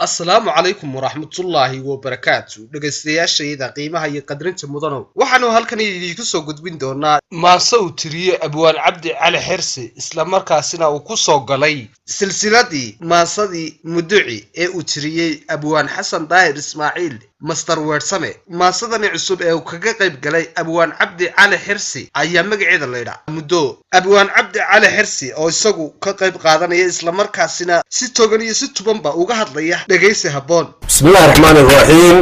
السلام عليكم ورحمة الله وبركاته dhageystayaashayda qiimaha iyo qadrinta mudano waxaanu halkan idinku soo gudbin doonaa maasow tiriye abwaan cabdi cali xirsi isla markaasina uu ku soo galay silsiladii maasadii muduci ee uu tiriyay abwaan xasan daahir ismaaciil master weersame maasadani cusub ee uu kaga qayb galay abwaan cabdi cali xirsi ayaa magaceeda leeyahay muddo abwaan cabdi cali xirsi oo isagu ka qayb qaadanaya isla markaasina si togan iyo si tubanba uga hadlaya dhageysi haboon bismillaahir rahmaanir rahiim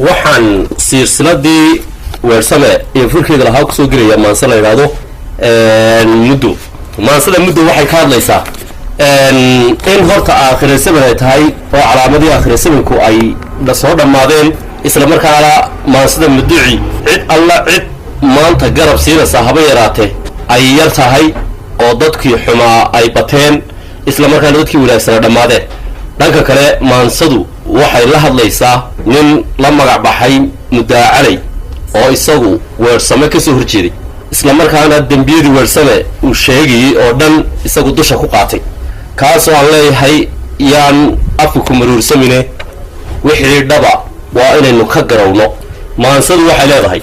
waxaan silsiladii weersame ee furkeeda lahaa ku soo gelaya maansa la yiraahdo muddo maansada muddo waxay ka hadlaysaa in horta aakhirada sabay tahay oo calaamadii aakhirada sabku ay soo dhamaadeen isla markaana maansada muduci cid alla cid maanta garab siinaysa haba yaraatee ay yar tahay oo dadkii xumaa ay bateen isla markaana dadkii wanaagsan dhamaadeen dhanka kale maansadu waxay la hadlaysaa nin la magac baxay mudaacalay oo isagu weersame ka soo horjeeday isla markaana dambiyadii weersame uu sheegay oo dhan isagu dusha ku qaatay kaasoo aan leeyahay yaan afku ku maruursamine wixii dhaba waa inaynu ka garawno maansadu waxay leedahay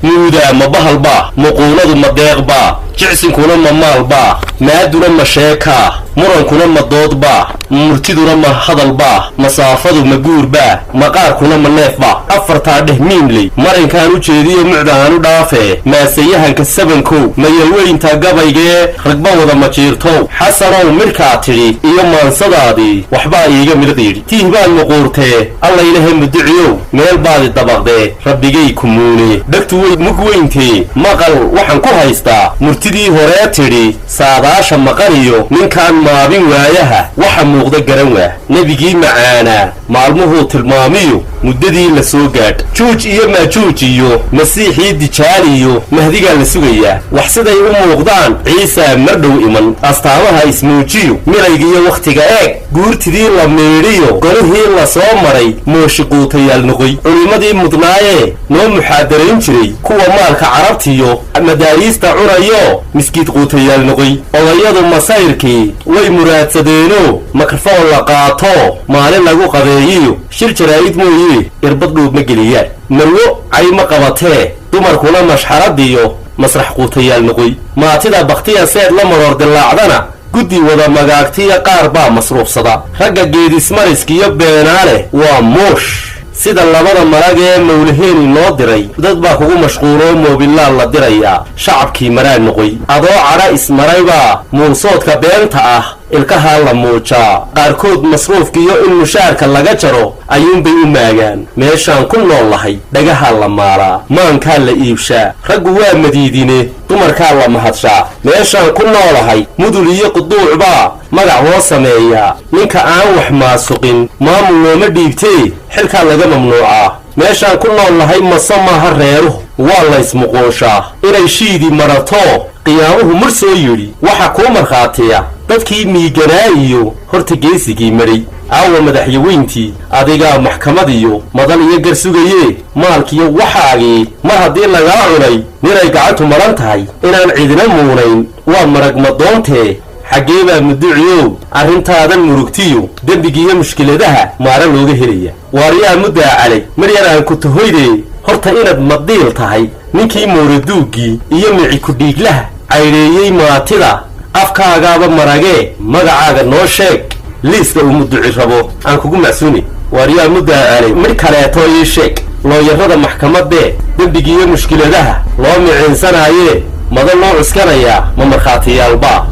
muuda ma bahalbaa muquunadu ma deeqbaa jicsinkuna ma maalbaa maaduna ma sheekaa murankuna ma doodbaa murtiduna ma hadalbaa masaafadu ma guurbaa maqaarkuna ma neefbaa afartaa dheh miimley marinkaan u jeediyo mucdaanu dhaafee maasayahanka sabankow mayalweynta gabaygee ragba wada ma jiirtow xasanow midhkaa tidhi iyo maansadaadii waxbaa iiga midhaq yidhi tiih baad muquurtee allaylahe muduciyow meel baadi dabaqdee rabbigay ku muune dhegtu wey mug weyntee maqal waxaan ku haystaa murtidii horee tidhi saadaasha maqaniyo ninkaan maabin waayaha waxa muuqda garan waa nebigii macaanaa maalmuhuu tilmaamiyo muddadii la soo gaadh juuj iyo maajuuj iyo masiixii dijaaliyo mahdigaa la sugayaa wax siday u muuqdaan ciisaa mardhow iman astaamaha ismuujiyo milaygiiyo wakhtiga eeg guurtidii la miidhiyo golihii la soo maray mooshiquutayaal noqoy culimmadii mudnaayee noo muxaadarayn jiray kuwa maalka carabtiyo madaariista cunayo miskiid quutayaal noqoy odayadu masayrkii way muraadsadeenoo mikrafoon la qaato maalin lagu qadeeyiyo shir jaraa'id mooye irbad dhuub ma geliyaan marwo cay ma qabatee dumarkuna mashxaradiyo masrax quutayaal noqoy maatida bakhtiya seed la maroor dillaacdana guddi wada magaagtiya qaar baa masruufsada ragga geedismariskiyo beenaale waa muush sida labada marag ee mawlaheeni noo diray dad baa kugu mashquuloo moobilaal la dirayaa shacabkii maraa noqoy adoo cadha ismaraybaa muunsoodka beenta ah ilkahaa la muujaa qaarkood masruufkiiyo in mushaarka laga jaro ayuunbay u maagaan meeshaan ku nool lahay dhagahaa la maalaa maankaa la iibshaa raggu waa madiidine dumarkaa la mahadshaa meeshaan ku noolahay mudul iyo quduucbaa magac loo sameeyaa ninka aan wax maasuqin maamul looma dhiibtee xilkaa laga mamnuucaa meeshaan ku nool lahay mase maaha reeruhu waa laysmuquunshaa inay shiidii marato qiyaamuhu mar soo yidhi waxa kuu markhaatiya dadkii miiganaayiyo horta geesigii maray aawa madaxyaweyntii adigaa maxkamadiyo madal iyo gar sugayee maalkiyo waxaagii mar haddii lagaa cunay ninay gacantu maran tahay inaan cidina muunayn waa marag madoontee xaggee baa muduciyow arrintaadan murugtiyo dembigiiyo mushkiladaha maara looga helaya waaryaa mudaacalay mar yar aan ku tahoydee horta inaad madiil tahay ninkii mooraduuggii iyo mici ku-dhiiglaha caydheeyey maatida afkaagaaba maragee magacaaga noo sheeg liiska uu muduci rabo aan kugu macsuuni waaryaa mudaacalay mid kaleeto ii sheeg looyarrada maxkamadee dembigiiyo mushkiladaha loo miciinsanaayee madan loo cuskanayaa ma markhaatiyaalbaa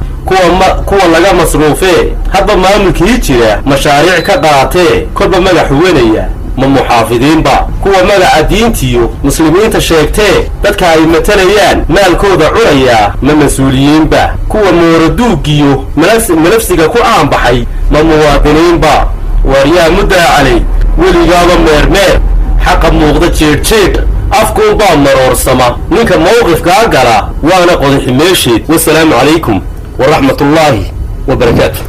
kuwa laga masruufee hadba maamulkii jira mashaariic ka qaatee kolba magax huwanaya ma muxaafidiinba kuwa magaca diintiyo muslimiinta sheegtee dadka ay matalayaan maalkooda cunayaa ma mas-uuliyiinba kuwa mooraduugiyo malafsiga ku aanbaxay ma muwaadiniinba waaryaa mudaacalay weligaaba meermeer xaqa muuqda jeedhjeedh afkuunbaa maroorsama ninka mawqifkaa gala waana qodaxi meesheed wasalaamu calaykum ورحمة الله وبركاته.